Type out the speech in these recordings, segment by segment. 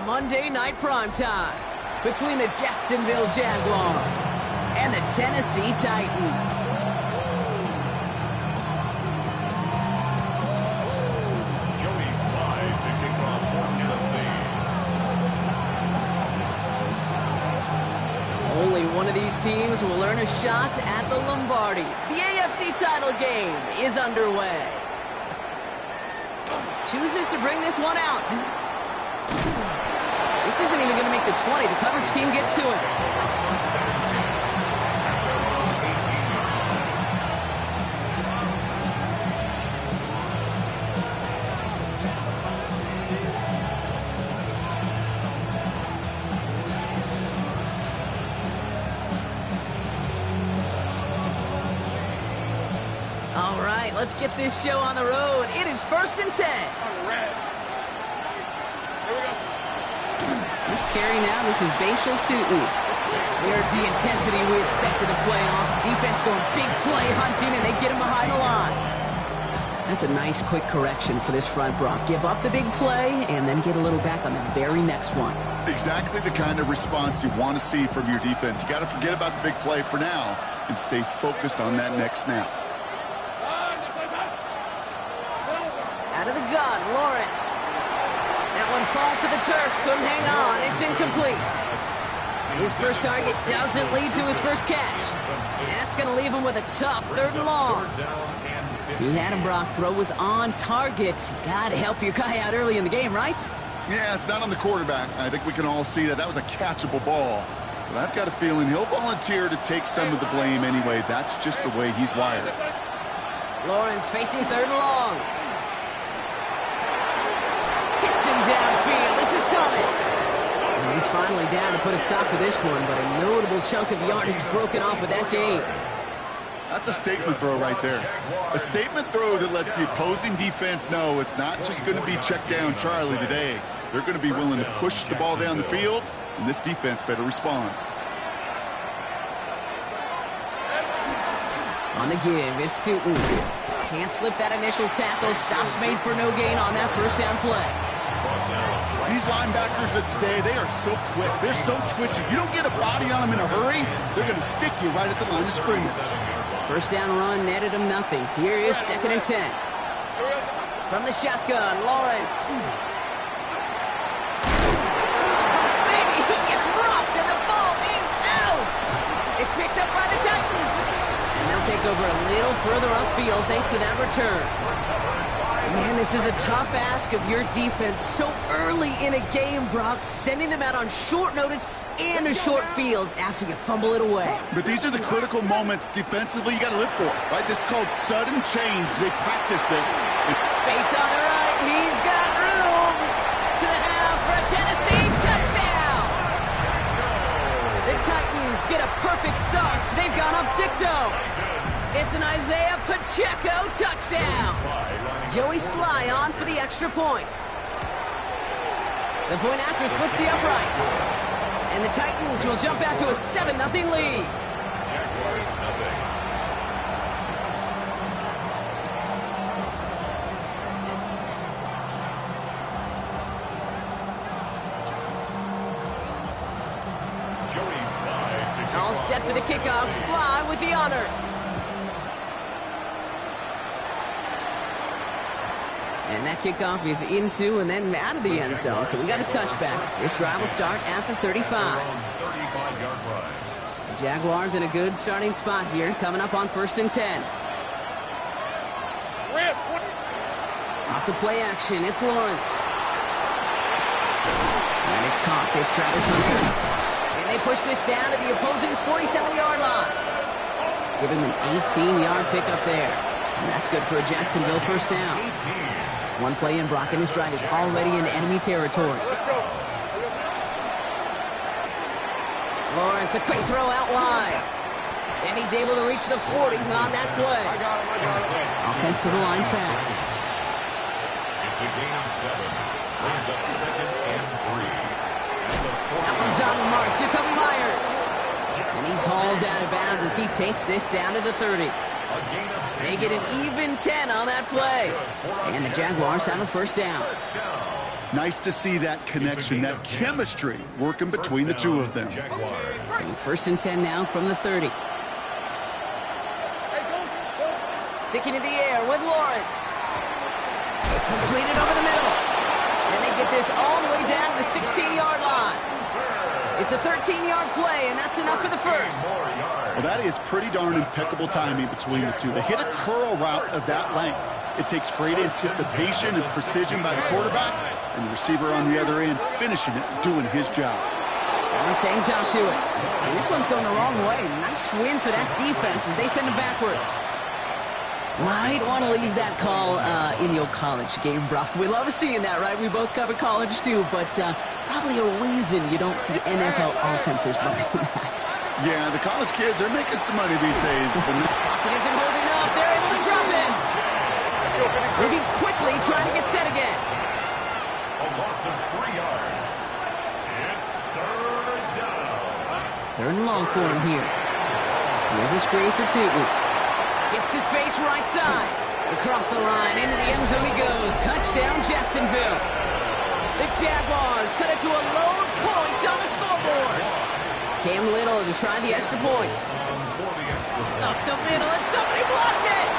Monday night primetime between the Jacksonville Jaguars and the Tennessee Titans. Only one of these teams will earn a shot at the Lombardi. The AFC title game is underway. Chooses to bring this one out. This isn't even going to make the 20. The coverage team gets to him. All right, let's get this show on the road. It is 1st and 10. First carry now. This is Bashal Tootin. Here's the intensity we expected of playoffs. Defense going big play hunting, and they get him behind the line. That's a nice quick correction for this front, Brock. Give up the big play and then get a little back on the very next one. Exactly the kind of response you want to see from your defense. You got to forget about the big play for now and stay focused on that next snap. Out of the gun, Lawrence. That one falls to the turf. Couldn't hang on. It's incomplete. His first target doesn't lead to his first catch. And that's going to leave him with a tough 3rd and long. He had him, Brock. Throw was on target. Got to help your guy out early in the game, right? Yeah, it's not on the quarterback. I think we can all see that was a catchable ball. But I've got a feeling he'll volunteer to take some of the blame anyway. That's just the way he's wired. Lawrence facing 3rd and long. Hits him downfield. This is Thomas. And he's finally down to put a stop to this one, but a notable chunk of yardage broken off with that game. That's a statement throw right there. A statement throw that lets the opposing defense know it's not just going to be check down Charlie today. They're going to be willing to push the ball down the field, and this defense better respond. On the give, it's Tootin. Can't slip that initial tackle. Stops made for no gain on that first down play. These linebackers of today, they are so quick. They're so twitchy. You don't get a body on them in a hurry, they're going to stick you right at the line of scrimmage. First down run netted him nothing. Here is 2nd and 10. From the shotgun, Lawrence. Maybe he gets rocked and the ball is out. It's picked up by the Titans. And they'll take over a little further upfield thanks to that return. Man, this is a tough ask of your defense so early in a game, Brock, sending them out on short notice and a short field after you fumble it away. But these are the critical moments defensively you got to live for, right? This is called sudden change. They practice this. Space on the right. He's got room to the house for a Tennessee touchdown. The Titans get a perfect start. They've gone up 6-0. It's an Isaiah Pacheco touchdown. Joey Sly on for the extra point. The point after splits the upright. And the Titans will jump out to a 7-0 lead. All set for the kickoff. Sly with the honors. And that kickoff is into and then out of the end zone. So we got a touchback. This drive will start at the 35. The Jaguars in a good starting spot here, coming up on 1st and 10. Off the play action, it's Lawrence. That is caught. It's Travis Hunter. And they push this down to the opposing 47-yard line. Give him an 18-yard pickup there. And that's good for a Jacksonville first down. One play in, Brock, and his drive is already in enemy territory. Lawrence, a quick throw out wide. And he's able to reach the 40 on that play. Offense to the line fast. It's a gain of 7. Brings up 2nd and 3. That one's on the mark. Jacoby Myers. And he's hauled out of bounds as he takes this down to the 30. They get an even 10 on that play. And the Jaguars have a first down. Nice to see that connection, that chemistry working between the two of them. So first and 10 now from the 30. Sticking in the air with Lawrence. Completed over the middle. And they get this all the way down to the 16-yard line. It's a 13-yard play, and that's enough for the first. Well, that is pretty darn impeccable timing between the two. They hit a curl route of that length. It takes great anticipation and precision by the quarterback, and the receiver on the other end finishing it, doing his job. Lawrence hangs out to it. And this one's going the wrong way. Nice win for that defense as they send it backwards. Might want to leave that call in your college game, Brock. We love seeing that, right? We both cover college, too, but probably a reason you don't see NFL offenses running that. Yeah, the college kids are making some money these days. Pocket isn't holding up. They're able to drop in. Moving quickly, trying to get set again. A loss of 3 yards. It's third down. Third and long for him here. Here's a screen for Tootin. Gets to space right side. Across the line, into the end zone he goes. Touchdown, Jacksonville. The Jaguars cut it to a lone point on the scoreboard. Cam Little to try the extra point. Up the middle, and somebody blocked it!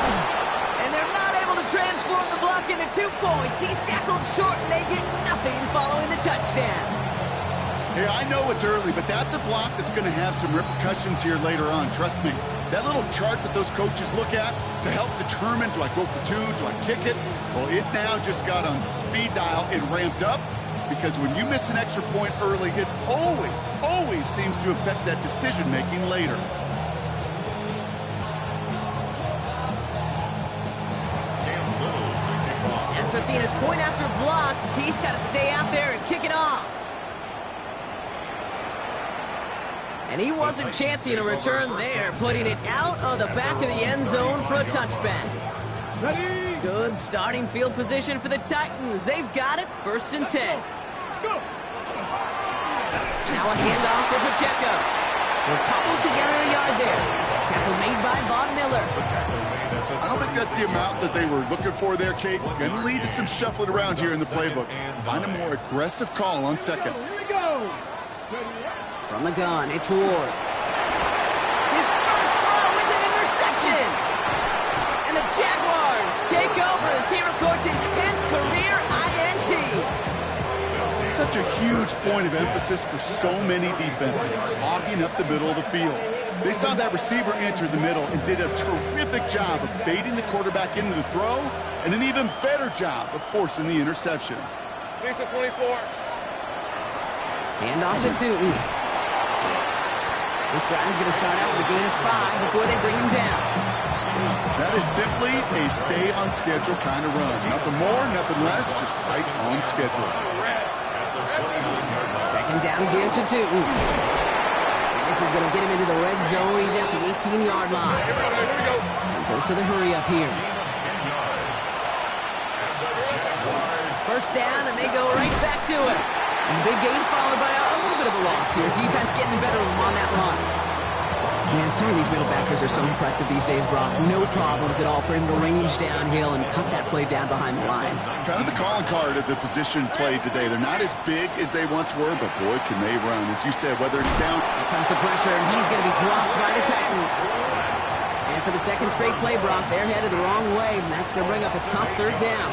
And they're not able to transform the block into 2 points. He's tackled short, and they get nothing following the touchdown. Hey, I know it's early, but that's a block that's going to have some repercussions here later on. Trust me. That little chart that those coaches look at to help determine, do I go for 2, do I kick it? Well, it now just got on speed dial and ramped up, because when you miss an extra point early, it always seems to affect that decision-making later. After seeing his point after blocked, he's got to stay out there and kick it off. And he wasn't chancing a return there, putting it out of the back of the end zone for a touchback. Good starting field position for the Titans. They've got it, first and 10. Now a handoff for Pacheco. They'll cobble together a yard there. Tackle made by Von Miller. I don't think that's the amount that they were looking for there, Kate. Going to lead to some shuffling around here in the playbook. Find a more aggressive call on second. From the gun, it's Ward. His first throw is an interception. And the Jaguars take over as he records his 10th career INT. Such a huge point of emphasis for so many defenses, clogging up the middle of the field. They saw that receiver enter the middle and did a terrific job of baiting the quarterback into the throw, and an even better job of forcing the interception. Lisa 24. Hand off to Tootin. This drive is going to start out with a gain of 5 before they bring him down. That is simply a stay-on-schedule kind of run. Nothing more, nothing less, just right on schedule. Second down gear to Tootin. And this is going to get him into the red zone. He's at the 18-yard line. And dose of the hurry-up here. First down, and they go right back to it. And the big gain followed by a little bit of a loss here. Defense getting the better of them on that line. Man, some of these middle backers are so impressive these days, Brock. No problems at all for him to range downhill and cut that play down behind the line. Kind of the calling card of the position played today. They're not as big as they once were, but boy, can they run. As you said, whether it's down. Here comes the pressure, and he's going to be dropped by the Titans. And for the second straight play, Brock, they're headed the wrong way, and that's going to bring up a tough third down.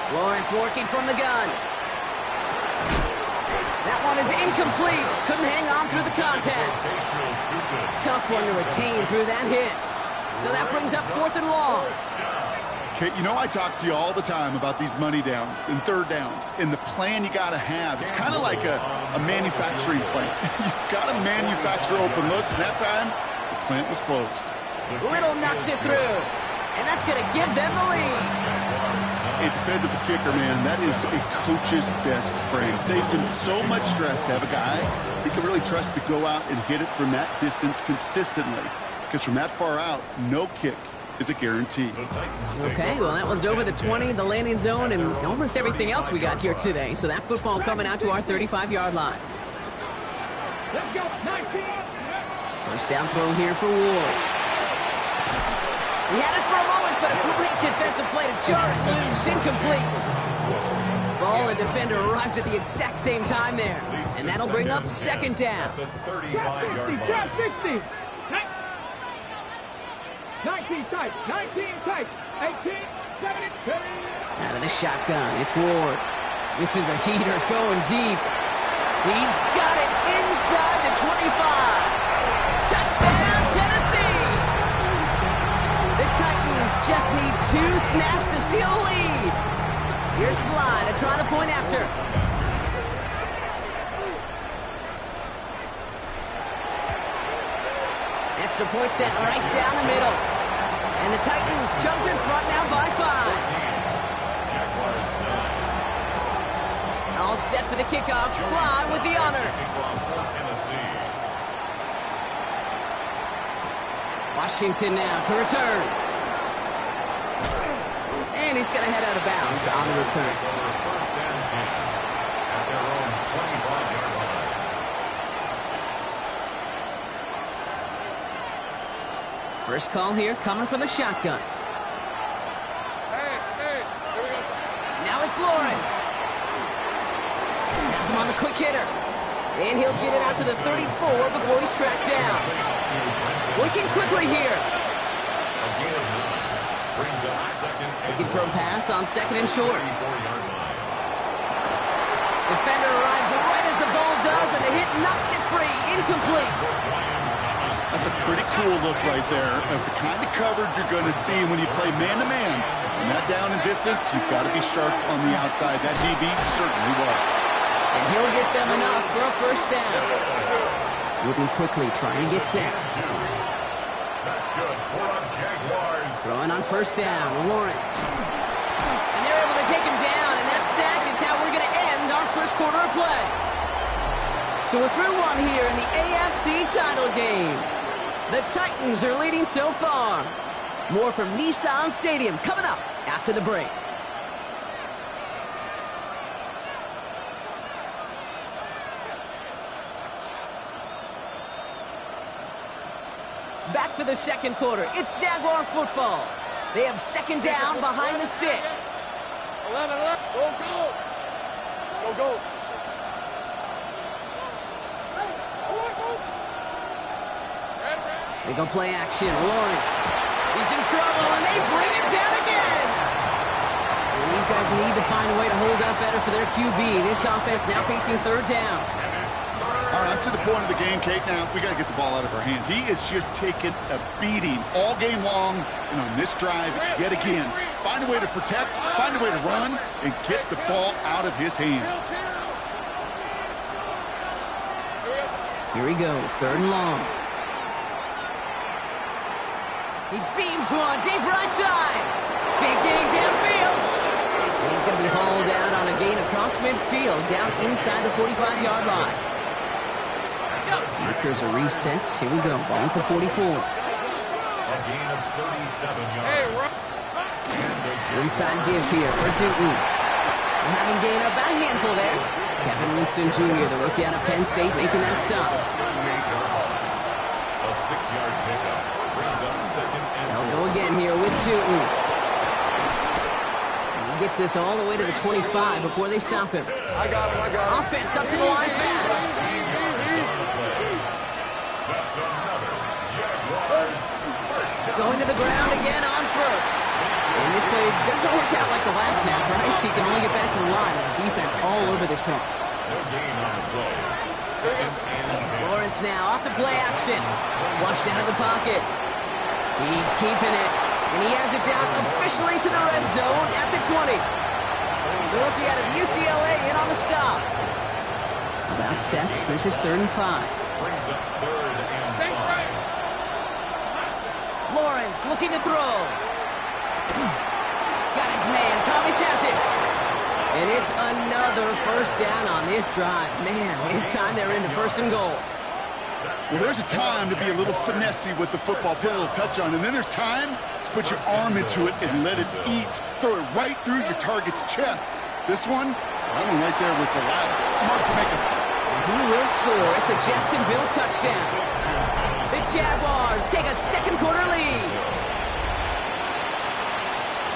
Lawrence working from the gun. That one is incomplete. Couldn't hang on through the contact. Tough one to retain through that hit. So that brings up 4th and long. Kate, you know I talk to you all the time about these money downs and third downs and the plan you got to have. It's kind of like a manufacturing plant. You've got to manufacture open looks, and that time the plant was closed. Little knocks it through, and that's going to give them the lead. A dependable kicker, man, that is a coach's best friend. Saves him so much stress to have a guy he can really trust to go out and hit it from that distance consistently. Because from that far out, no kick is a guarantee. Okay, well, that one's over the 20, the landing zone, and almost everything else we got here today. So that football coming out to our 35-yard line. First down throw here for Ward. He had it for a moment, but a great defensive play to jar it loose. Incomplete. Ball and defender arrived at the exact same time there. And that'll bring up second down. 60. 19 tight. 18, 70. Out of the shotgun, it's Ward. This is a heater going deep. He's got it inside the 25. Touchdown, Tennessee! The Titans just need 2 snaps to steal a lead. Here's Slide to try the point after. Extra point set right down the middle. And the Titans jump in front now by 5. All set for the kickoff. Slide with the honors. Washington now to return. And he's going to head out of bounds on the return. First and 10 at their own 25-yard line. First call here coming from the shotgun. Now it's Lawrence. That's him on the quick hitter. And he'll get it out to the 34 before he's tracked down. Working quickly here. Looking for a pass on second and short. Defender arrives right as the ball does, and the hit knocks it free. Incomplete. That's a pretty cool look right there of the kind of coverage you're going to see when you play man-to-man. And that down and distance, you've got to be sharp on the outside. That DB certainly was. And he'll get them enough for a first down. Moving quickly, trying to get set. That's good for the Jaguars. Throwing on first down, Lawrence. And they're able to take him down, and that sack is how we're going to end our first quarter of play. So we're through one here in the AFC title game. The Titans are leading so far. More from Nissan Stadium coming up after the break. Back for the second quarter. It's Jaguar football. They have second down behind the sticks. 11. Go. They go play action. Lawrence. He's in trouble, and they bring him down again. And these guys need to find a way to hold up better for their QB. This offense now facing third down. All right, to the point of the game, Kate. Now, we got to get the ball out of our hands. He is just taking a beating all game long, and on this drive, yet again. Find a way to protect, find a way to run, and get the ball out of his hands. Here he goes, third and long. He beams one, deep right side. Big gain downfield. And he's going to be hauled out on a gain across midfield, down inside the 45-yard line. Markers are reset. Here we go, ball at the 44. A gain of 37 yards. Inside give here for Tootin. We're having gain up a handful there. Kevin Winston Jr., the rookie out of Penn State, making that stop. A 6-yard pickup brings up second and They'll go again here with Tootin. And he gets this all the way to the 25 before they stop him. I got him. Offense up to the line fast. Going to the ground again on first. And this play doesn't work out like the last snap, right? He can only get back to the line as the defense all over this one. No gain on the play. Second and 10. Lawrence now off the play action. Flushed out of the pocket. He's keeping it. And he has it down officially to the red zone at the 20. The rookie out of UCLA in on the stop. About set. This is 3rd and 5. Brings up 3rd and 5. Lawrence looking to throw. Got his man. Thomas has it. And it's another first down on this drive. Man, this time they're into 1st and goal. Well, there's a time to be a little finessey with the football, put a little touch on, and then there's time to put your arm into it and let it eat. Throw it right through your target's chest. This one, that one right there was the latter. Smart to make a He will score. It's a Jacksonville touchdown. The Jaguars take a second quarter lead.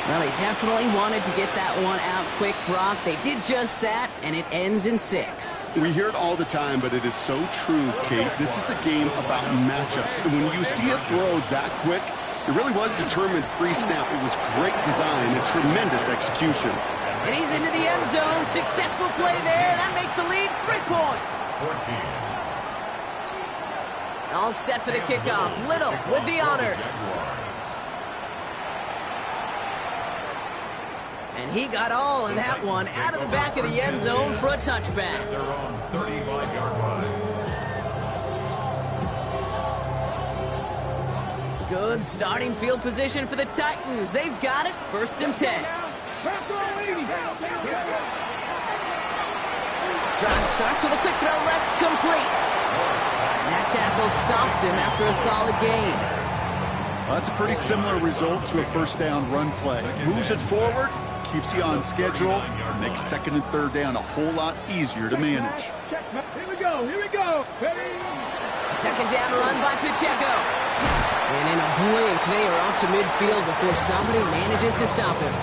Well, they definitely wanted to get that one out quick, Brock. They did just that, and it ends in 6. We hear it all the time, but it is so true, Kate. This is a game about matchups. And when you see a throw that quick, it really was determined pre-snap. It was great design and tremendous execution. And he's into the end zone. Successful play there. That makes the lead 3 points. 14. All set for the kickoff. Little with the honors. And he got all of that one out of the back of the end zone for a touchback. Their own 35-yard line. Good starting field position for the Titans. They've got it. 1st and 10. Drive starts with a quick throw left, complete. And that tackle stops him after a solid gain. Well, that's a pretty similar result to a first down run play. Moves it forward, keeps you on schedule, and makes 2nd and 3rd down a whole lot easier to manage. Here we go. Ready? A 2nd down run by Pacheco. And in a blink, they are off to midfield before somebody manages to stop him.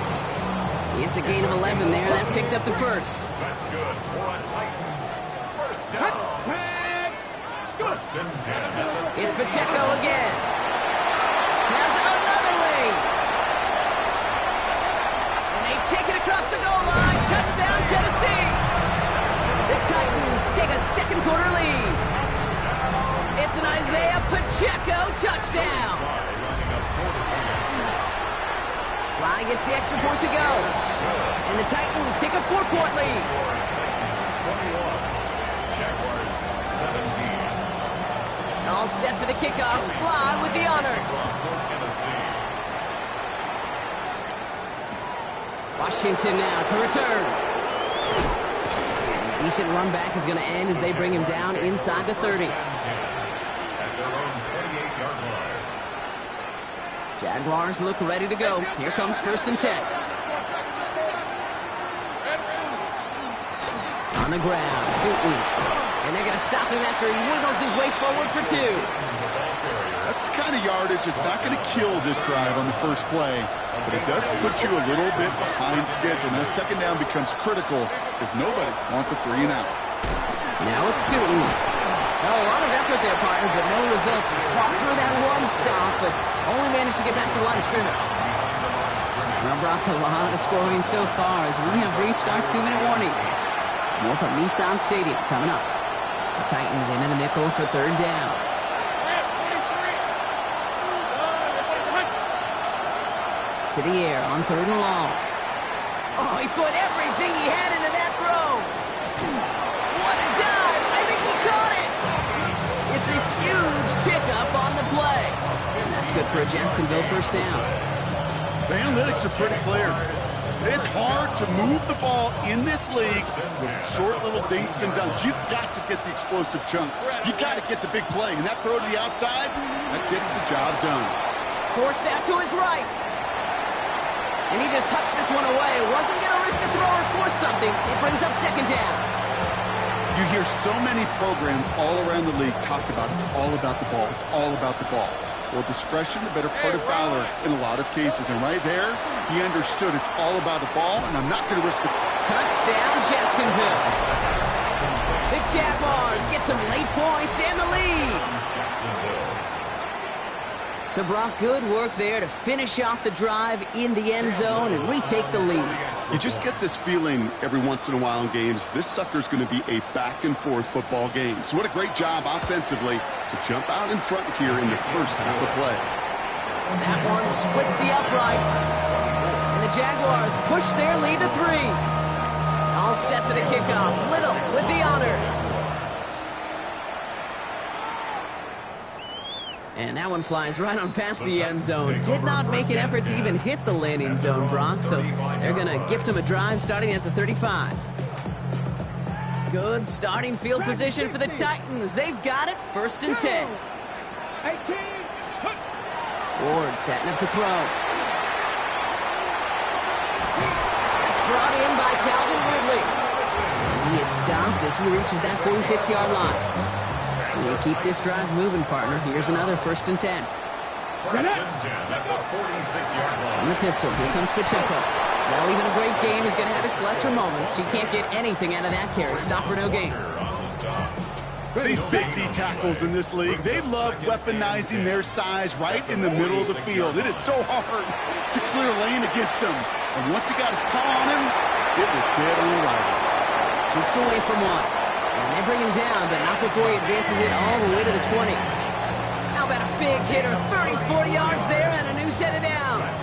It's a gain of 11 there. That picks up the 1st. That's good for a Titans. 1st down. 1st and 10. It's Pacheco again. Has another lead. And they take it across the goal line. Touchdown, Tennessee. The Titans take a second quarter lead. It's an Isaiah Pacheco touchdown. Sly gets the extra point to go. And the Titans take a 4-point lead. 21. Jaguars 17. All set for the kickoff. Sly with the honors. Washington now to return. And decent run back is going to end as they bring him down inside the 30. At their own 28-yard line. Jaguars look ready to go. Here comes 1st and 10. On the ground. And they're going to stop him after he wiggles his way forward for 2. That's the kind of yardage it's not going to kill this drive on the first play, but it does put you a little bit behind schedule. Now 2nd down becomes critical because nobody wants a 3 and out. Now it's Tootin. Well, a lot of effort there, partner, but no results. Fought through that one stop, but only managed to get back to the line of scrimmage. Well, Brock, a lot of scoring so far as we have reached our 2-minute warning. More from Nissan Stadium coming up. The Titans into the nickel for 3rd down. To the air on 3rd and long. Oh, he put everything he had into that throw. What a dive. I think he caught it. It's a huge pickup on the play. And that's good for a Jacksonville 1st down. The analytics are pretty clear. It's hard to move the ball in this league with short little dinks and dunks. You've got to get the explosive chunk. You've got to get the big play. And that throw to the outside, that gets the job done. Forced out to his right. And he just hucks this one away. Wasn't going to risk a throw or force something. It brings up 2nd down. You hear so many programs all around the league talk about it's all about the ball. It's all about the ball. Well, discretion, the better part of valor in a lot of cases. And right there, he understood it's all about the ball, and I'm not going to risk it. Touchdown, Jacksonville. The Jaguars get some late points and the lead. So, Brock, good work there to finish off the drive in the end zone and retake the lead. You just get this feeling every once in a while in games, this sucker's going to be a back-and-forth football game. So what a great job offensively to jump out in front here in the first half of play. That one splits the uprights. And the Jaguars push their lead to 3. All set for the kickoff. Little with the honors. And that one flies right on past the end zone. Did not make an effort to even hit the landing zone, Brock. So they're going to gift him a drive starting at the 35. Good starting field position for the Titans. They've got it. 1st and 10. Ward setting up to throw. It's brought in by Calvin Ridley. And he is stopped as he reaches that 46-yard line. You keep this drive moving, partner. Here's another 1st and 10. First and 10 at the 46-yard line. On the pistol, here comes Pacheco. Well, even a great game is going to have its lesser moments. You can't get anything out of that carry. Stop for no gain. These big D tackles in this league, they love weaponizing their size right in the middle of the field. It is so hard to clear lane against him. And once he got his paw on him, it was dead on arrival. Shoots away from one. And they bring him down, but not before he advances it all the way to the 20. How about a big hitter? 30, 40 yards there and a new set of downs.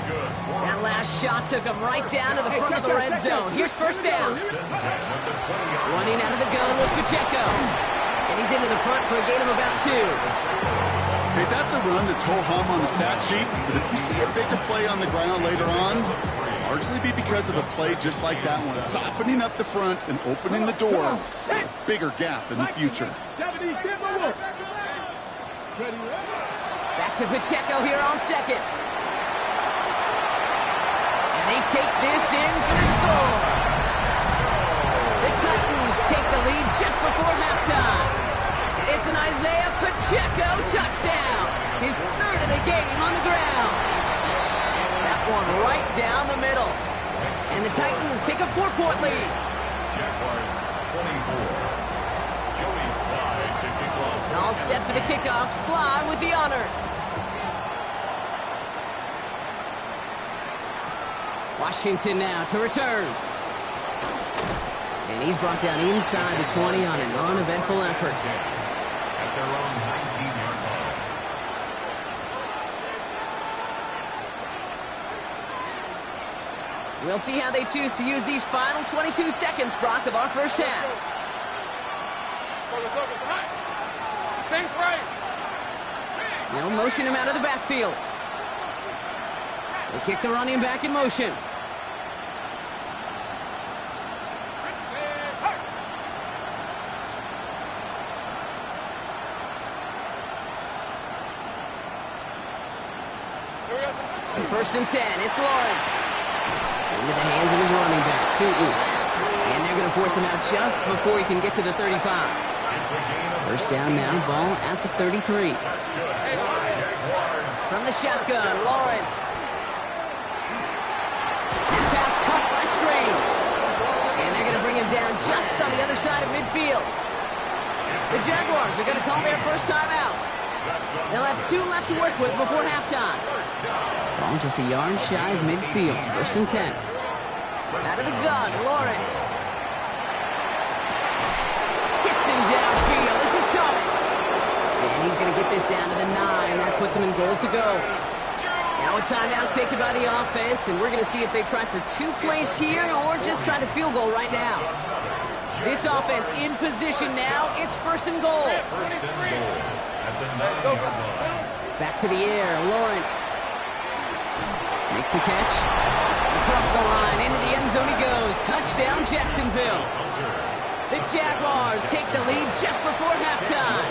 That last shot took him right down to the front of the red zone. Here's 1st down. Running out of the gun with Pacheco. And he's into the front for a gain of about 2. Hey, that's a run that's ho-hum on the stat sheet, but if you see a bigger play on the ground later on, it'll largely be because of a play just like that one, softening up the front and opening the door for a bigger gap in the future. Back to Pacheco here on 2nd. And they take this in for the score. The Titans take the lead just before halftime. It's an Isaiah Pacheco touchdown. His 3rd of the game on the ground. That one right down the middle. And the Titans take a 4-point lead. Jaguars 24. Joey Slide to kick off. All set for the kickoff. Slide with the honors. Washington now to return. And he's brought down inside the 20 on an uneventful effort. At their own 19-yard line. We'll see how they choose to use these final 22 seconds, Brock, of our first half. They'll motion him out of the backfield. They kick the running back in motion. First and 10, it's Lawrence. Into the hands of his running back, Tootin. And they're going to force him out just before he can get to the 35. First down now, ball at the 33. From the shotgun, Lawrence. And pass caught by Strange. And they're going to bring him down just on the other side of midfield. The Jaguars are going to call their first time out. They'll have 2 left to work with before halftime. Ball just a yard shy of midfield. First and 10. Out of the gun, Lawrence. Hits him downfield. This is Thomas. And he's going to get this down to the 9. That puts him in goal to go. Now a timeout taken by the offense, and we're going to see if they try for 2 plays here or just try the field goal right now. This offense in position now. It's first and goal. First and goal at the 9-yard line. Back to the air, Lawrence. Makes the catch. Across the line, into the end zone he goes. Touchdown, Jacksonville. The Jaguars take the lead just before halftime.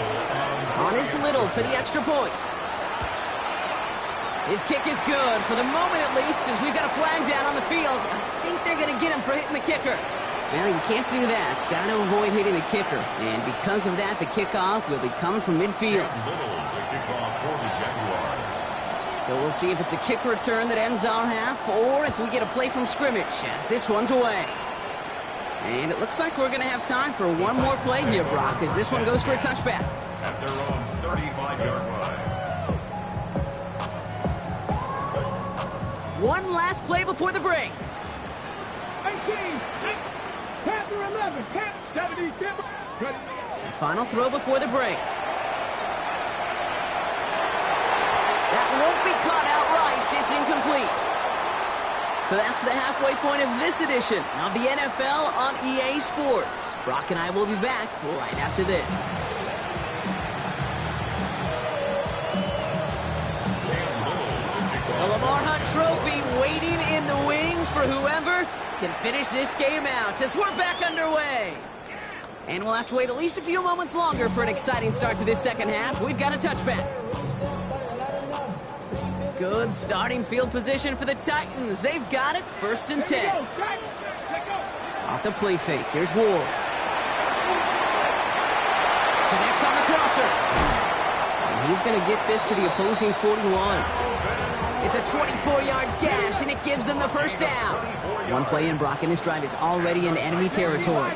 On his Little for the extra point. His kick is good, for the moment at least, as we've got a flag down on the field. I think they're going to get him for hitting the kicker. Well, you can't do that. Got to avoid hitting the kicker. And because of that, the kickoff will be coming from midfield. Little to kick off for the Jaguars. So we'll see if it's a kick return that ends our half, or if we get a play from scrimmage, as this one's away. And it looks like we're going to have time for one more play here, Brock, as this one goes for a touchback. At their own 35-yard line. One last play before the break. 18, Panther 11, Panther 77. The final throw before the break. That won't be caught outright. It's incomplete. So that's the halfway point of this edition of the NFL on EA Sports. Brock and I will be back right after this. The Lamar Hunt Trophy waiting in the wings for whoever can finish this game out as we're back underway. And we'll have to wait at least a few moments longer for an exciting start to this second half. We've got a touchback. Good starting field position for the Titans. They've got it. First and 10. Off the play fake. Here's Ward. He's going to get this to the opposing 41. It's a 24-yard gash, and it gives them the first down. One play in, Brock, and this drive is already in enemy territory.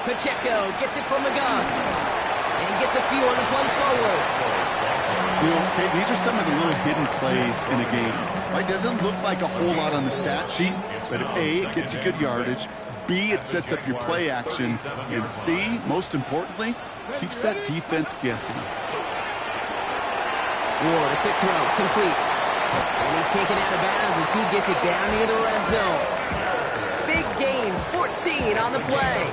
Pacheco gets it from the gun, and he gets a few on the plunge forward. You know, okay, these are some of the little hidden plays in a game. Right? Doesn't look like a whole lot on the stat sheet, but A, it gets you good yardage. B, it sets up your play action. And C, most importantly, keeps that defense guessing. Ward, a quick throw, complete. And he's taken out of bounds as he gets it down near the red zone. Big gain, 14 on the play.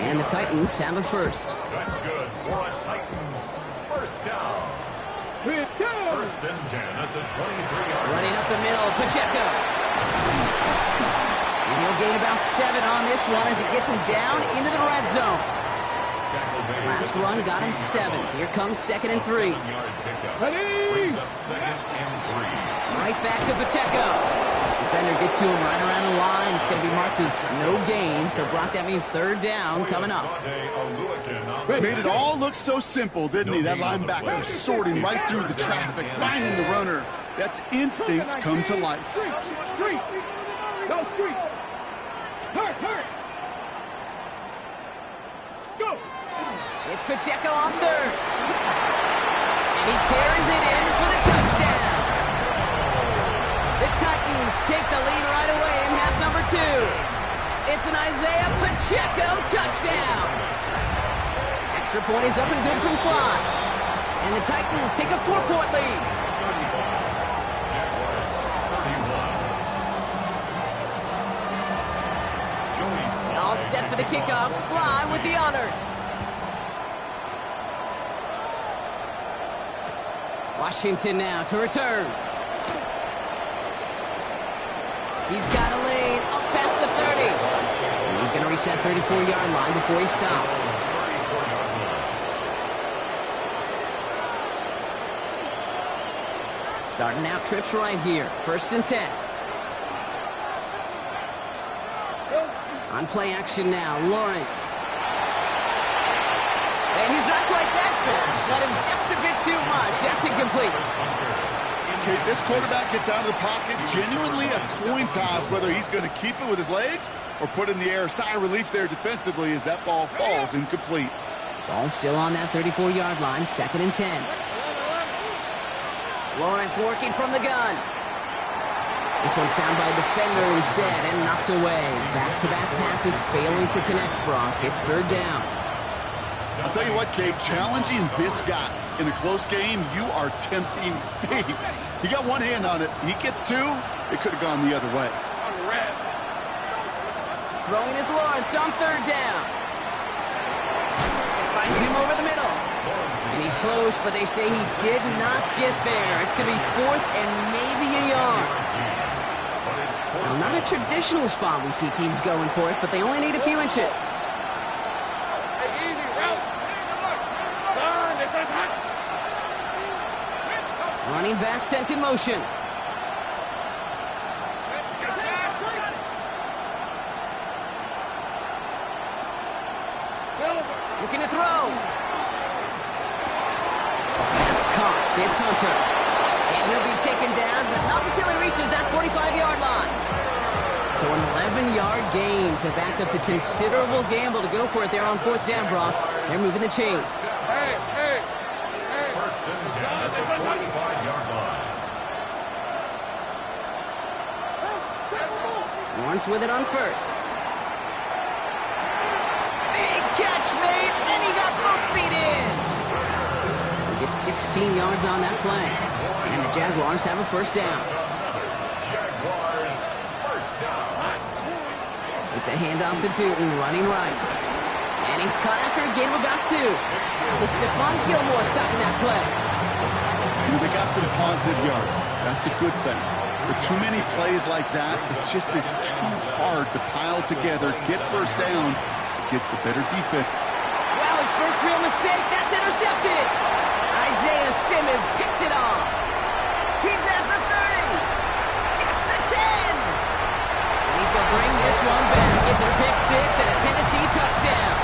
And the Titans have a first. That's good for a Titans first down. First and 10 at the 23-yard line. Running up the middle, Pacheco. And he'll gain about 7 on this one as he gets him down into the red zone. Last run got him 7. Here comes 2nd and 3. Brings up 2nd and 3. Right back to Pacheco. Defender gets to him right around the line. It's going to be marked as no gain. So, Brock, that means 3rd down coming up. Made it all look so simple, didn't he? That linebacker sorting right through the traffic, finding the runner. That's instincts come to life. Street. Go street. Hurt. Go. It's Pacheco on 3rd. And he carries it in for the touchdown. The Titans take the lead right away in half number 2. It's an Isaiah Pacheco touchdown. Extra point is up and good from slot. And the Titans take a 4-point lead. All set for the kickoff. Sly with the honors. Washington now to return. He's got a lane up past the 30. And he's going to reach that 34-yard line before he stops. Starting out trips right here. 1st and 10. On play action now, Lawrence. And he's not quite that fast. Let him just a bit too much. That's incomplete. Okay, this quarterback gets out of the pocket. Genuinely a coin toss whether he's going to keep it with his legs or put in the air. Sigh of relief there defensively as that ball falls incomplete. Ball still on that 34-yard line, 2nd and 10. Lawrence working from the gun. This one found by a defender instead and knocked away. Back-to-back passes failing to connect, Brock. It's 3rd down. I'll tell you what, Kate, challenging this guy in a close game, you are tempting fate. He got one hand on it. He gets 2. It could have gone the other way. Throwing is Lawrence on 3rd down. Finds him over the middle. And he's close, but they say he did not get there. It's going to be 4th and maybe a yard. Now, not a traditional spot we see teams going for it, but they only need a few inches. Running back sent in motion. Looking to throw. Pass caught. It's Hunter. And he'll be taken down, but not until he reaches that 45-yard line. So an 11-yard gain to back up the considerable gamble to go for it there on 4th down, Brock. They're moving the chains. First and 10 at the 45-yard line. Lawrence with it on 1st. Big catch made, and he got both feet in. He gets 16 yards on that play. And the Jaguars have a 1st down. Jaguars first down. It's a handoff to Tootin, running right. And he's caught after a gain of about 2. It's Stephon Gilmore stopping that play. You know, they got some positive yards. That's a good thing. But too many plays like that, it just is too hard to pile together, get 1st downs. It gets the better defense. Wow, his first real mistake. That's intercepted. Isaiah Simmons picks it off. He's at the 30. Gets the 10. And he's going to bring this one back. It's a pick 6 and a Tennessee touchdown.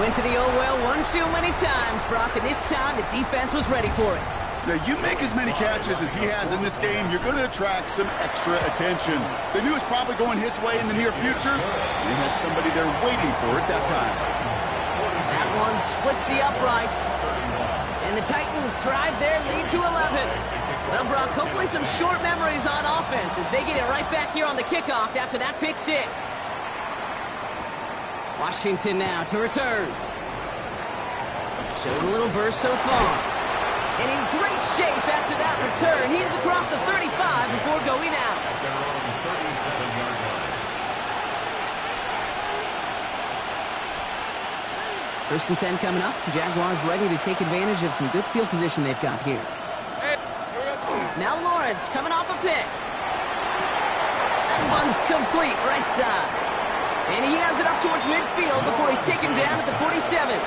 Went to the old well one too many times, Brock, and this time the defense was ready for it. Now, you make as many catches as he has in this game, you're going to attract some extra attention. They knew it was probably going his way in the near future. They had somebody there waiting for it that time. That one splits the uprights. And the Titans drive their lead to 11. Well, Brock, hopefully some short memories on offense as they get it right back here on the kickoff after that pick six. Washington now to return. Showed a little burst so far. And in great shape after that return. He's across the 35 before going out. First and 10 coming up. Jaguars ready to take advantage of some good field position they've got here. Now Lawrence coming off a pick. That one's complete right side. And he has it up towards midfield before he's taken down at the 47.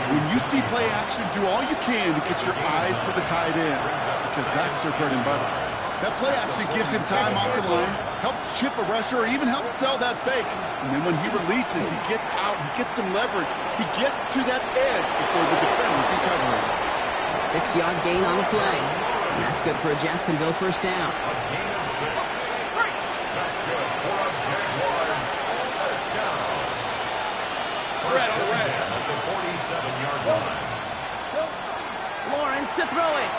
When you see play action, do all you can to get your eyes to the tight end, because that's their bread and butter. That play action gives him time off the line, helps chip a rusher, or even helps sell that fake. And then when he releases, he gets out, he gets some leverage. He gets to that edge before the defender can cover him. A 6-yard gain on the play. And that's good for a Jacksonville first down. A gain of 6. That's good for a Jaguars first down. First down at the 47-yard line. Lawrence to throw it.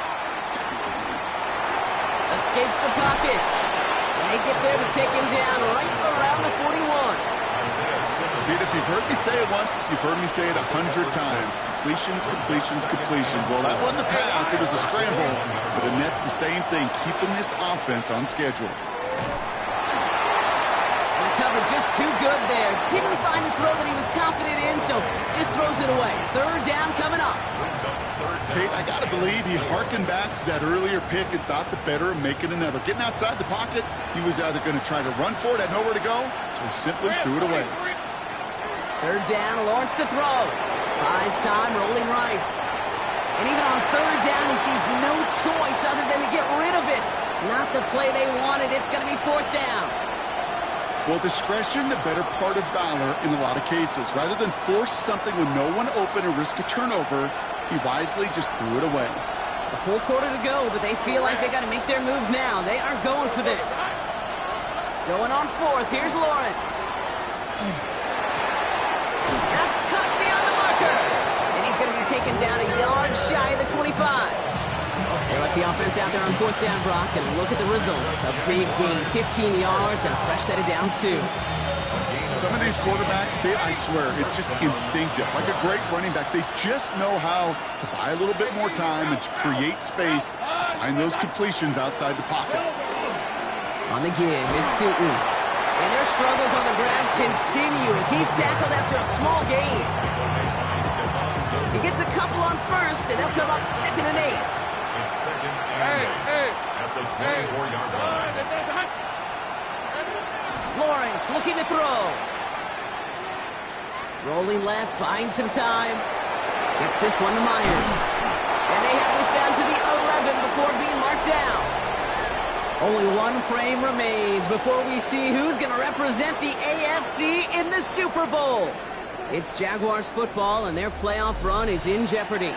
Escapes the pocket. And they get there to take him down right around the 41. Dude, if you've heard me say it once, you've heard me say it 100 times. Completions, completions, completions. Well, that wasn't a pass. It was a scramble. But the Nets, the same thing, keeping this offense on schedule. And the cover just too good there. Didn't find the throw that he was confident in, so just throws it away. Third down coming up. Kate, I got to believe he hearkened back to that earlier pick and thought the better of making another. Getting outside the pocket, he was either going to try to run for it, had nowhere to go, so he simply threw it away. Third down, Lawrence to throw. Buys time, rolling right. And even on third down, he sees no choice other than to get rid of it. Not the play they wanted. It's going to be fourth down. Well, discretion, the better part of valor in a lot of cases. Rather than force something with no one open and risk a turnover, he wisely just threw it away. A full quarter to go, but they feel like they got to make their move now. They are going for this. Going on fourth. Here's Lawrence. That's cut beyond the marker. And he's going to be taken down a yard shy of the 25. They let the offense out there on fourth down, Brock, and look at the results. A big gain, 15 yards, and a fresh set of downs, too. Some of these quarterbacks, Kate, I swear, it's just instinctive. Like a great running back, they just know how to buy a little bit more time and to create space to find those completions outside the pocket. On the give, it's Tootin. And their struggles on the ground continue as he's tackled after a small gain. He gets a couple on first, and they'll come up 2nd and 8. It's 2nd and 8 at the 24-yard line. Lawrence looking to throw. Rolling left, buying some time. Gets this one to Myers. And they have this down to the 11 before being marked down. Only one frame remains before we see who's going to represent the AFC in the Super Bowl. It's Jaguars football, and their playoff run is in jeopardy.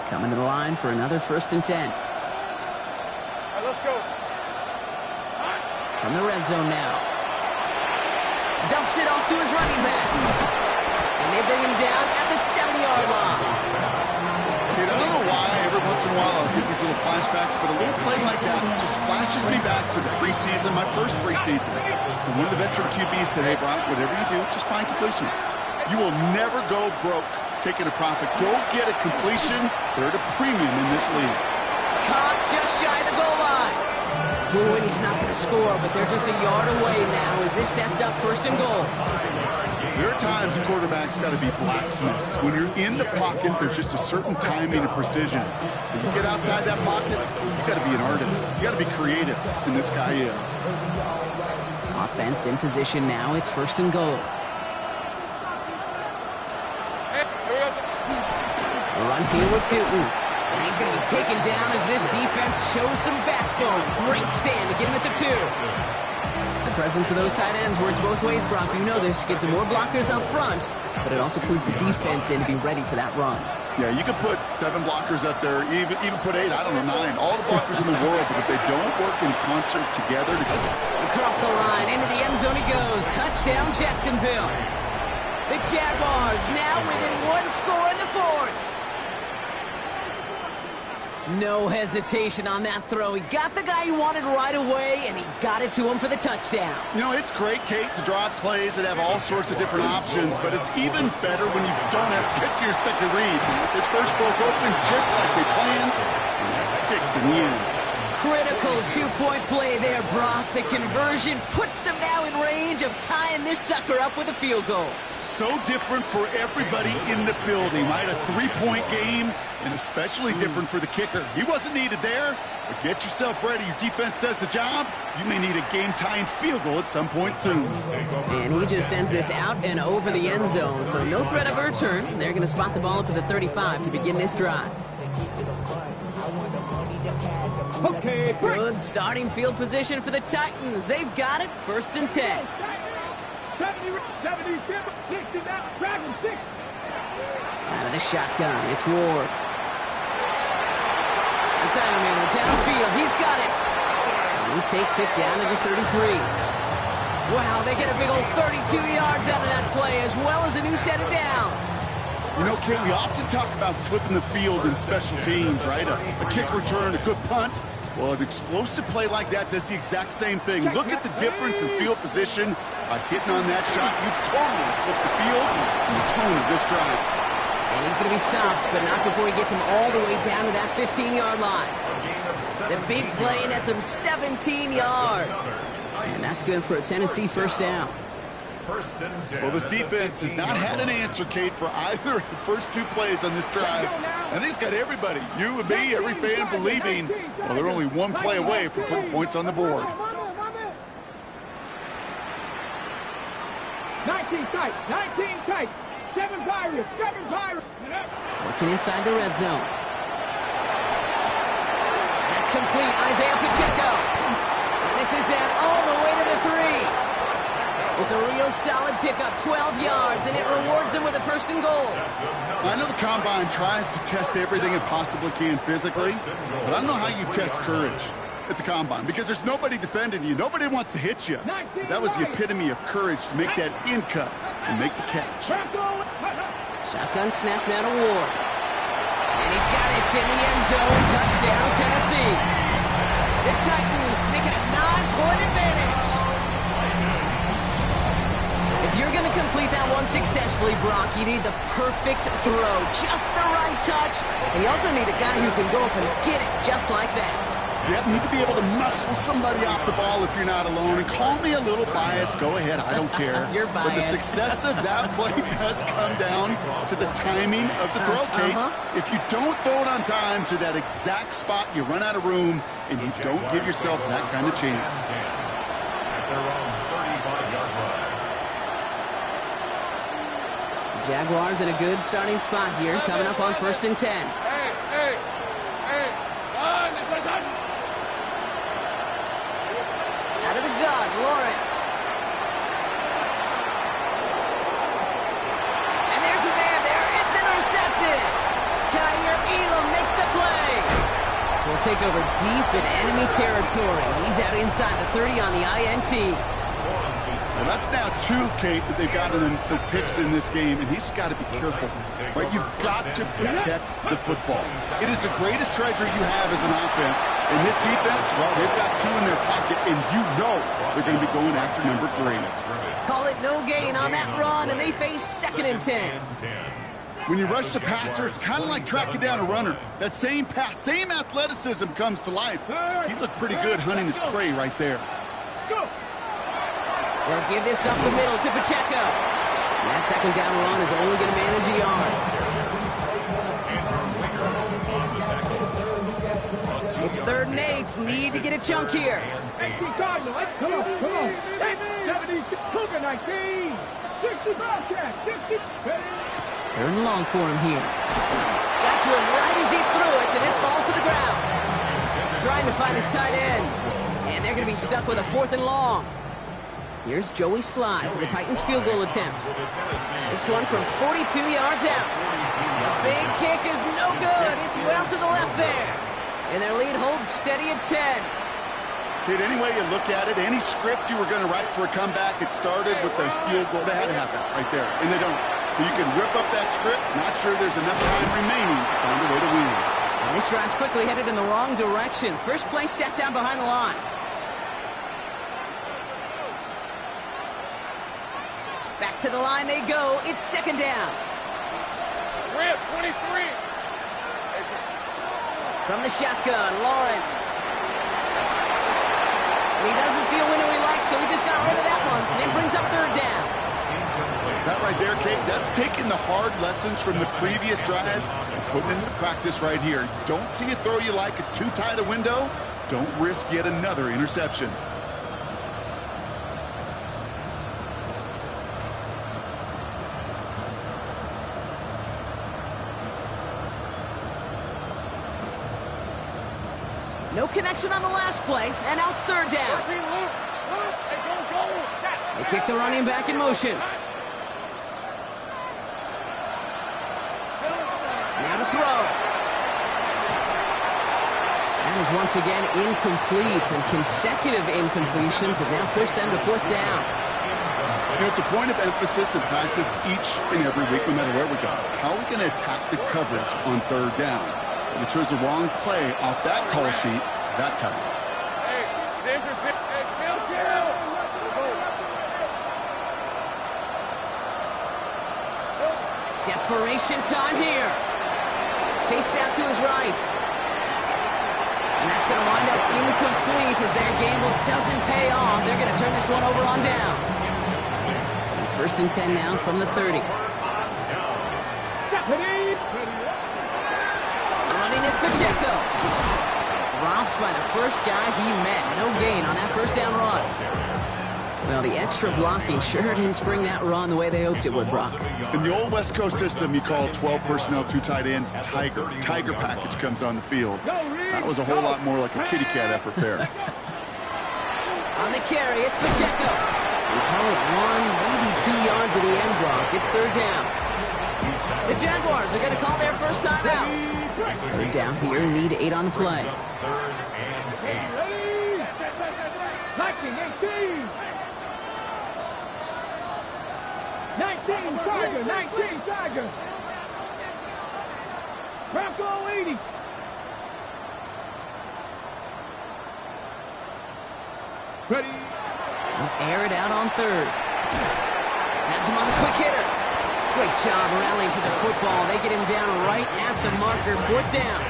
Coming to the line for another 1st and 10. All right, let's go. From the red zone now. Dumps it off to his running back. And they bring him down at the 70-yard line. Kate, I don't know why every once in a while I'll get these little flashbacks, but a little play like that just flashes me back to the preseason, my first preseason. And one of the veteran QBs said, hey, Brock, whatever you do, just find completions. You will never go broke taking a profit. Go get a completion. They're at a premium in this league. Caught just shy of the goal line. Ooh, and he's not going to score, but they're just a yard away now as this sets up 1st and goal. There are times a quarterback's got to be blacksmiths. When you're in the pocket, there's just a certain timing and precision. When you get outside that pocket, you got to be an artist. You got to be creative, and this guy is. Offense in position now. It's 1st and goal. A run here with Tootin. And he's going to be taken down as this defense shows some backbone. Great stand to get him at the 2. The presence of those tight ends works both ways, Brock. You know this. Gives them more blockers up front, but it also clues the defense in to be ready for that run. Yeah, you could put 7 blockers up there, even put 8, I don't know, 9. All the blockers in the world, but if they don't work in concert together. Across the line, into the end zone he goes. Touchdown, Jacksonville. The Jaguars now within 1 score in the 4th. No hesitation on that throw. He got the guy he wanted right away, and he got it to him for the touchdown. You know, it's great, Kate, to draw up plays that have all sorts of different options, but it's even better when you don't have to get to your second read. His first broke open just like they planned, and that's 6 in the end. Critical 2-point play there, Brock. The conversion puts them now in range of tying this sucker up with a field goal. So different for everybody in the building, right? A 3-point game, and especially different for the kicker. He wasn't needed there, but get yourself ready. Your defense does the job. You may need a game-tying field goal at some point soon. And he just sends this out and over the end zone, so no threat of a return. They're going to spot the ball for the 35 to begin this drive. Okay, Good starting field position for the Titans. They've got it, 1st and 10. 70, 60 now, Dragon 6. Out of the shotgun, it's Ward. The time runner downfield, he's got it. And he takes it down to the 33. Wow, they get a big old 32 yards out of that play, as well as a new set of downs. You know, Kate, we often talk about flipping the field in special teams, right? A kick return, a good punt. Well, an explosive play like that does the exact same thing. Look at the difference in field position. By hitting on that shot, you've totally flipped the field and the tone of this drive. And he's going to be stopped, but not before he gets him all the way down to that 15-yard line. The big play nets him 17 yards. And that's good for a Tennessee first down. Well, this defense has not had an answer, Kate, for either of the first 2 plays on this drive. And he's got everybody, you and me, every fan believing, well, they're only 1 play away from putting points on the board. 19 tight, 19 tight. 7 Pirates, 7 Pirates. Working inside the red zone. That's complete, Isaiah Pacheco. And this is down all the way to the 3. It's a real solid pickup, 12 yards, and it rewards him with a 1st and goal. I know the Combine tries to test everything it possibly can physically, but I don't know how you test courage at the Combine, because there's nobody defending you. Nobody wants to hit you. That was the epitome of courage to make that in cut and make the catch. Shotgun snap now to Ward. And he's got it in the end zone. Touchdown, Tennessee. The Titans making a 9-point advantage. If you're going to complete that one successfully, Brock, you need the perfect throw, just the right touch, and you also need a guy who can go up and get it just like that. You need to be able to muscle somebody off the ball if you're not alone. And call me a little biased. Go ahead. I don't care. You're biased. But the success of that play does come down to the timing of the throw, Kate. If you don't throw it on time to that exact spot, you run out of room, and you don't give yourself that kind of chance. Jaguars in a good starting spot here, coming up on 1st and 10. Hey. Out of the gun, Lawrence. And there's a man there. It's intercepted. Kyer Elam makes the play. We'll take over deep in enemy territory. He's out inside the 30 on the INT. Well, that's now 2, Kate, that they've gotten him for picks in this game, and he's got to be careful. Right? You've got to protect the football. It is the greatest treasure you have as an offense. And this defense, well, they've got 2 in their pocket, and you know they're going to be going after number 3. Call it no gain on that run, and they face 2nd and 10. When you rush the passer, it's kind of like tracking down a runner. That same pass, same athleticism comes to life. He looked pretty good hunting his prey right there. Let's go. They'll give this up the middle to Pacheco. And that 2nd down run is only going to manage a yard. It's 3rd and 8. Need to get a chunk here. 18 Cardinal. Come on. 70, Cougar 19. 60 Bobcat. 60. 3rd and long for him here. Got to him right as he threw it, and it falls to the ground. Trying to find his tight end. And they're going to be stuck with a 4th and long. Here's Joey Sly for the Titans field goal attempt. This one from 42 yards out. The big kick is no good. It's well to the left there. And their lead holds steady at 10. Kid, any way you look at it, any script you were going to write for a comeback, it started with the field goal. They had to have that right there, and they don't. So you can rip up that script. Not sure there's enough time remaining to find a way to win. And this drive's quickly headed in the wrong direction. First play set down behind the line. Back to the line they go. It's 2nd down. Rip, 23. From the shotgun, Lawrence. And he doesn't see a window he likes, so he just got rid of that one. And it brings up 3rd down. That right there, Kate, that's taking the hard lessons from the previous drive and putting it into practice right here. Don't see a throw you like. It's too tight a window. Don't risk yet another interception. No connection on the last play, and now it's 3rd down. They kick the running back in motion. Now to throw. That is once again incomplete, and consecutive incompletions have now pushed them to 4th down. You know, it's a point of emphasis in practice each and every week, no matter where we go. How are we going to attack the coverage on 3rd down? And we chose the wrong play off that call sheet that time. Desperation time here. Chased out to his right. And that's going to wind up incomplete as their gamble doesn't pay off. They're going to turn this one over on downs. So 1st and 10 now from the 30. Running is Pacheco. Dropped by the first guy he met. No gain on that 1st down run. Well, the extra blocking sure didn't spring that run the way they hoped it would, Brock. In the old West Coast system, you call 12 personnel, 2 tight ends, Tiger. Tiger package comes on the field. That was a whole lot more like a kitty cat effort there. On the carry, it's Pacheco. We call it 1, maybe 2 yards at the end, Brock. It's 3rd down. The Jaguars are going to call their first time out. 3rd down here, need 8 on the play. 19, Tiger, 19, Tiger. Bronco 80. Ready. Air it out on 3rd. Has him on the quick hitter. Great job rallying to the football. They get him down right at the marker. 4th down.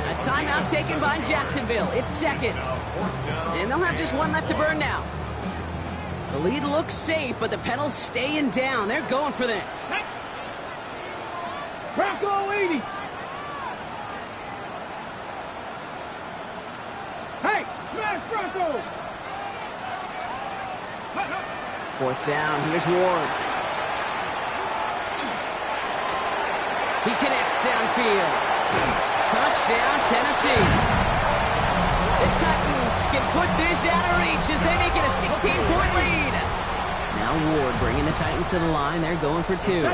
A timeout taken by Jacksonville. It's 2nd. And they'll have just 1 left to burn now. The lead looks safe, but the pedal's staying down. They're going for this. Bronco 80. Hey, smash Bronco. 4th down. Here's Ward. He connects downfield. Touchdown, Tennessee. The Titans can put this out of reach as they make it a 16-point lead. Now Ward bringing the Titans to the line. They're going for 2. 18 All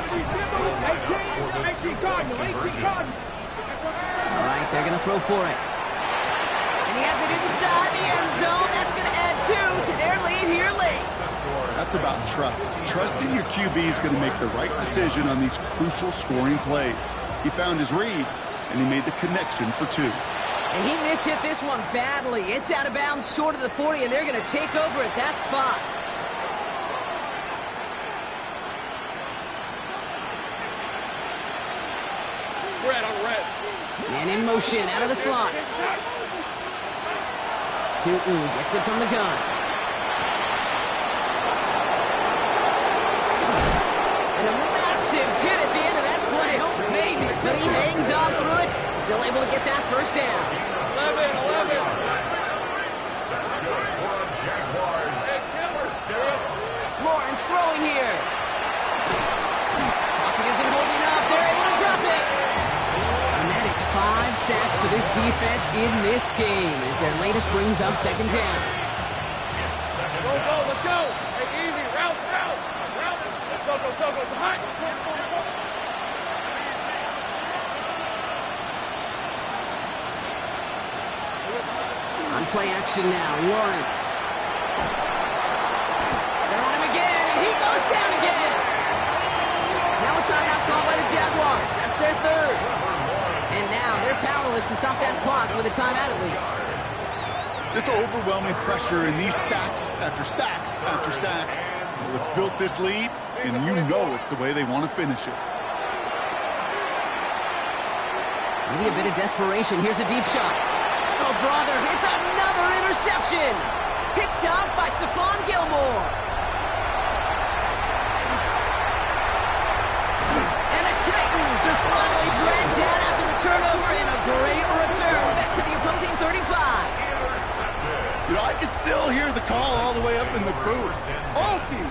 right, they're going to throw for it. And he has it inside the end zone. That's going to add 2 to their lead here late. That's about trust. Trusting your QB is going to make the right decision on these crucial scoring plays. He found his read, and he made the connection for 2. And he mishit this one badly. It's out of bounds short of the 40, and they're going to take over at that spot. Red on red. And in motion, out of the slot. Tootin gets it from the gun. And a massive hit at the end of that play. Oh, baby. But he hangs on through it. Still able to get that 1st down. 11. Lawrence throwing here. Pocket isn't holding up. They're able to drop it. defense in this game as their latest brings up second down. Go, let's go. Hey, easy, route. Let's go, it's hot. On play action now, Lawrence. They're on him again, and he goes down again. Now a timeout called by the Jaguars. That's their third. And now they're powerless to stop that clock with a timeout at least. This overwhelming pressure and these sacks after sacks after sacks. Well, it's built this lead, and you know it's the way they want to finish it. Maybe a bit of desperation. Here's a deep shot. Oh, brother, it's another interception. Picked up by Stephon Gilmore. And the Titans are finally dragged down after the turnover and a great return back to the opposing 35. You know, I can still hear the call all the way up in the booth. Okie!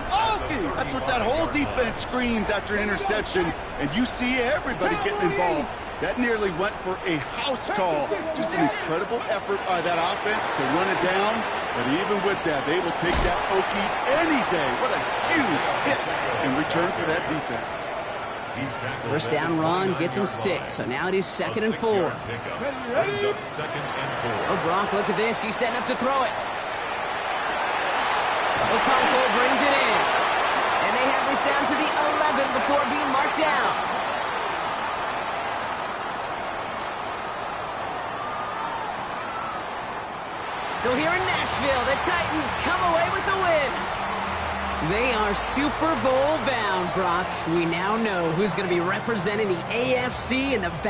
That's what that whole defense screams after an interception, and you see everybody getting involved. That nearly went for a house call. Just an incredible effort by that offense to run it down, but even with that, they will take that Okie any day. What a huge hit in return for that defense. First down run gets him 6, so now it is 2nd and 4. Oh, Brock, look at this. He's setting up to throw it. Okonkwo brings it in. And they have this down to the 11 before being marked down. So here in Nashville, the Titans come away with the win. They are Super Bowl bound, Brock. We now know who's going to be representing the AFC in the